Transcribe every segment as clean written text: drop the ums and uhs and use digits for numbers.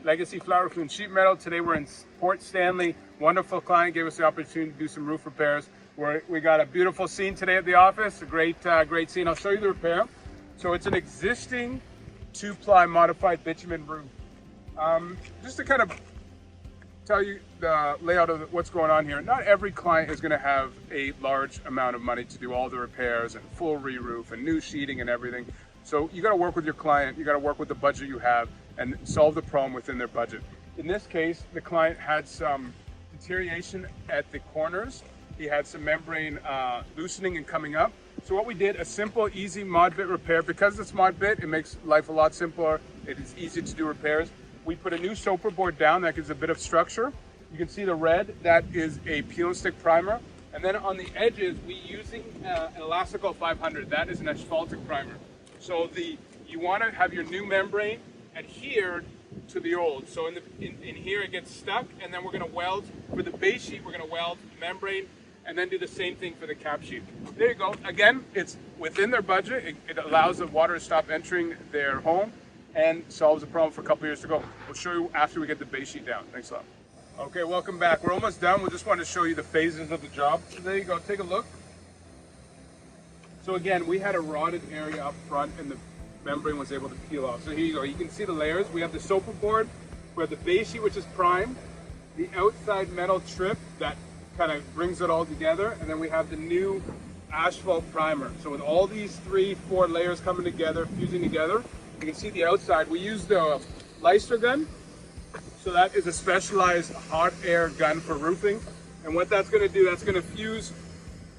Legacy Flat Roofing and Sheet Metal. Today we're in Port Stanley. Wonderful client gave us the opportunity to do some roof repairs. We got a beautiful scene today at the office, a great scene. I'll show you the repair. So it's an existing two-ply modified bitumen roof. Just to kind of tell you the layout of what's going on here, not every client is going to have a large amount of money to do all the repairs and full re-roof and new sheeting and everything. So you got to work with your client, you got to work with the budget you have and solve the problem within their budget. In this case, the client had some deterioration at the corners. He had some membrane loosening and coming up. So what we did, a simple, easy mod bit repair. Because it's mod bit, it makes life a lot simpler. It is easy to do repairs. We put a new soper board down that gives a bit of structure. You can see the red, that is a peel and stick primer. And then on the edges, we using an Elastical 500. That is an asphaltic primer. So you want to have your new membrane adhered to the old. So in here it gets stuck, and then we're going to weld, for the base sheet, we're going to weld the membrane and then do the same thing for the cap sheet. There you go. Again, it's within their budget. It allows the water to stop entering their home and solves the problem for a couple years to go. We'll show you after we get the base sheet down. Thanks a lot. Okay, welcome back. We're almost done. We just wanted to show you the phases of the job. So there you go. Take a look. So again, we had a rotted area up front and the membrane was able to peel off. So here you go. You can see the layers. We have the soper board. We have the base sheet, which is primed. The outside metal trip that kind of brings it all together. And then we have the new asphalt primer. So with all these 3-4 layers coming together, fusing together, you can see the outside. We used the Leister gun. So that is a specialized hot air gun for roofing. And what that's going to do, that's going to fuse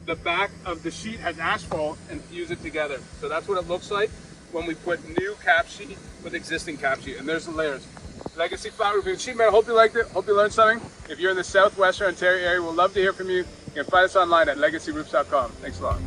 the back of the sheet as asphalt and fuse it together. So that's what it looks like when we put new cap sheet with existing cap sheet. And there's the layers. Legacy Flat Roofing and Sheet Metal. Hope you liked it. Hope you learned something. If you're in the Southwestern Ontario area, we'd love to hear from you. You can find us online at legacyroofs.com. Thanks a lot.